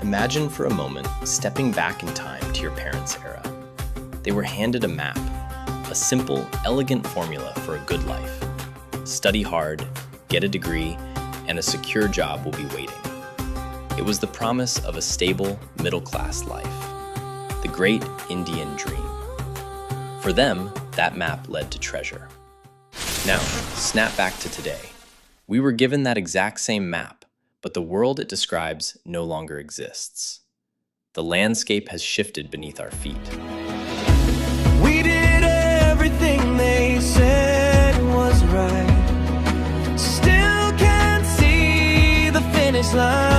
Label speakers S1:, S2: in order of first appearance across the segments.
S1: Imagine for a moment stepping back in time to your parents' era. They were handed a map, a simple, elegant formula for a good life. Study hard, get a degree, and a secure job will be waiting. It was the promise of a stable, middle-class life. The great Indian dream. For them, that map led to treasure. Now, snap back to today. We were given that exact same map, but the world it describes no longer exists. The landscape has shifted beneath our feet.
S2: We did everything they said was right. Still can't see the finish line.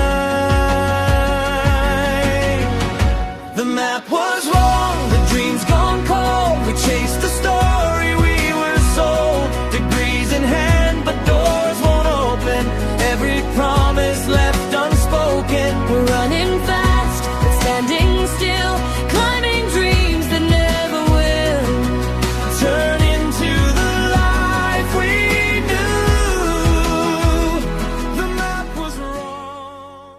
S2: The map was wrong, the dream's gone cold. We chased the story we were sold. Degrees in hand, but doors won't open. Every promise left unspoken. We're running fast, but standing still. Climbing dreams that never will turn into the life we knew. The map was wrong.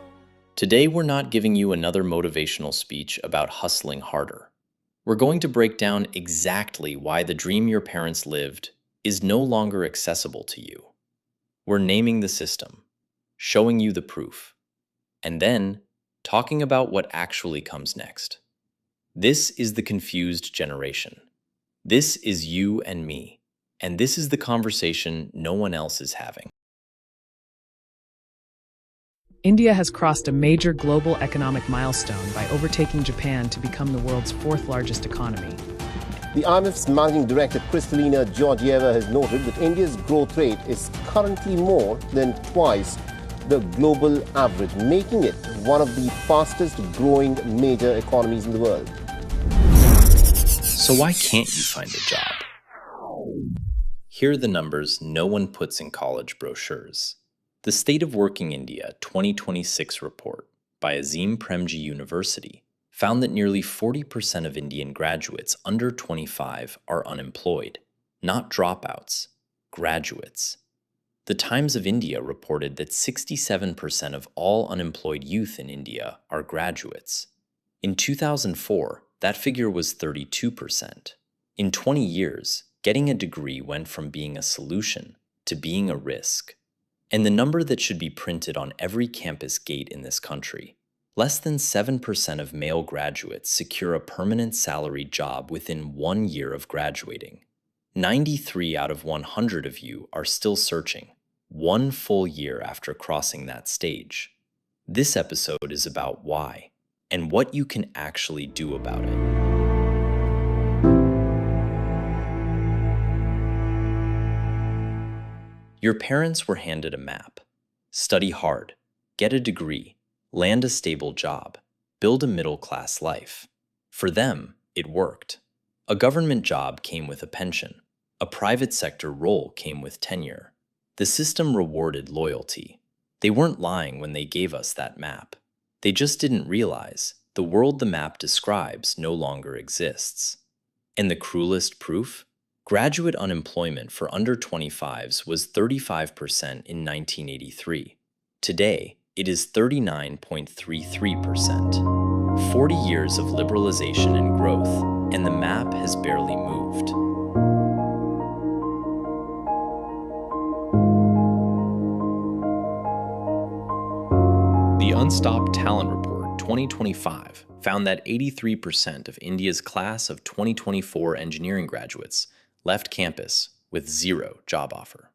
S1: Today, we're not giving you another motivational speech about hustling harder. We're going to break down exactly why the dream your parents lived is no longer accessible to you. We're naming the system, showing you the proof, and then talking about what actually comes next. This is the confused generation. This is you and me, and this is the conversation no one else is having.
S3: India has crossed a major global economic milestone by overtaking Japan to become the world's fourth largest economy.
S4: The IMF's managing director, Kristalina Georgieva, has noted that India's growth rate is currently more than twice the global average, making it one of the fastest growing major economies in the world.
S1: So why can't you find a job? Here are the numbers no one puts in college brochures. The State of Working India 2026 report by Azim Premji University found that nearly 40% of Indian graduates under 25 are unemployed, not dropouts, graduates. The Times of India reported that 67% of all unemployed youth in India are graduates. In 2004, that figure was 32%. In 20 years, getting a degree went from being a solution to being a risk. And the number that should be printed on every campus gate in this country: less than 7% of male graduates secure a permanent salaried job within 1 year of graduating. 93 out of 100 of you are still searching, 1 full year after crossing that stage. This episode is about why, and what you can actually do about it. Your parents were handed a map. Study hard, get a degree, land a stable job, build a middle-class life. For them, it worked. A government job came with a pension. A private sector role came with tenure. The system rewarded loyalty. They weren't lying when they gave us that map. They just didn't realize the world the map describes no longer exists. And the cruelest proof? Graduate unemployment for under 25s was 35% in 1983. Today, it is 39.33%. 40 years of liberalization and growth, and the map has barely moved. The Unstopped Talent Report 2025 found that 83% of India's class of 2024 engineering graduates left campus with 0 job offer.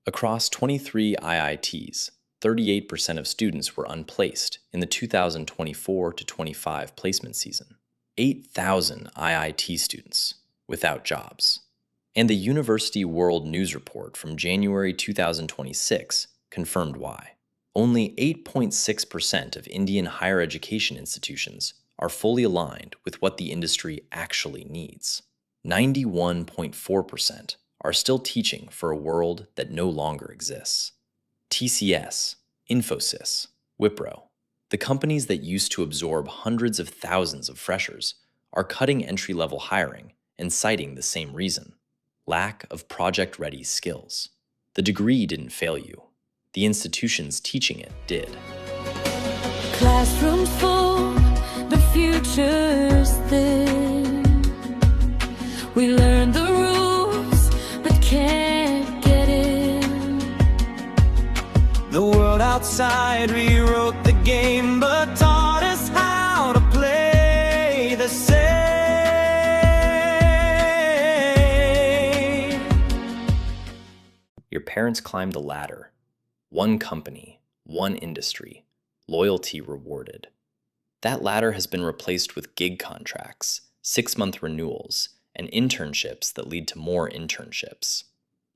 S1: Across 23 IITs, 38% of students were unplaced in the 2024-25 placement season. 8,000 IIT students without jobs. And the University World News Report from January 2026 confirmed why. Only 8.6% of Indian higher education institutions are fully aligned with what the industry actually needs. 91.4% are still teaching for a world that no longer exists. TCS, Infosys, Wipro, the companies that used to absorb hundreds of thousands of freshers, are cutting entry-level hiring and citing the same reason: lack of project-ready skills. The degree didn't fail you. The institutions teaching it did.
S2: Classrooms full culture's thin. We learn the rules, but can't get in. The world outside rewrote the game, but taught us how to play the same.
S1: Your parents climbed the ladder. One company, one industry, loyalty rewarded. That ladder has been replaced with gig contracts, 6-month renewals, and internships that lead to more internships.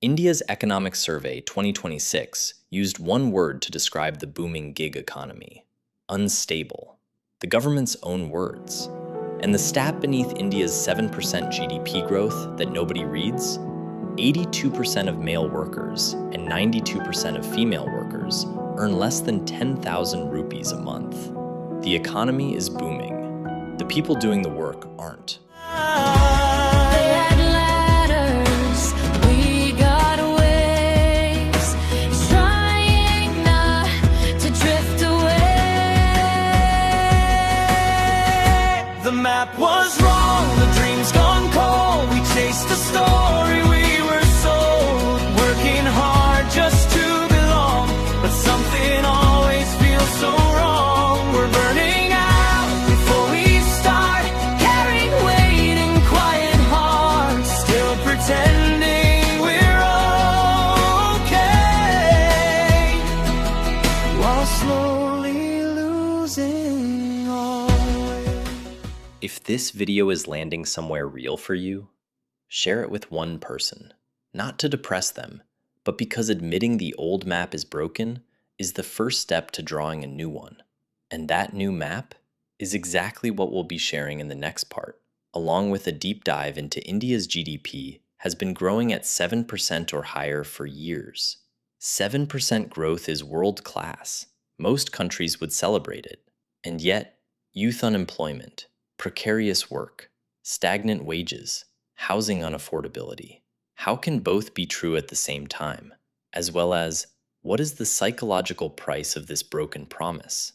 S1: India's Economic Survey 2026 used one word to describe the booming gig economy: unstable. The government's own words. And the stat beneath India's 7% GDP growth that nobody reads? 82% of male workers and 92% of female workers earn less than 10,000 rupees a month. The economy is booming. The people doing the work aren't.
S2: The map was wrong, the dream's gone cold. We chased the story we were sold, working hard just to belong, but something always feels so wrong. We're burning out before we start, carrying weight in quiet hearts, still pretending we're okay, while slowly losing all way.
S1: If this video is landing somewhere real for you, share it with one person, not to depress them, but because admitting the old map is broken is the first step to drawing a new one. And that new map is exactly what we'll be sharing in the next part, along with a deep dive into India's GDP has been growing at 7% or higher for years. 7% growth is world-class. Most countries would celebrate it. And yet, youth unemployment, precarious work, stagnant wages, housing unaffordability. How can both be true at the same time? As well as, what is the psychological price of this broken promise?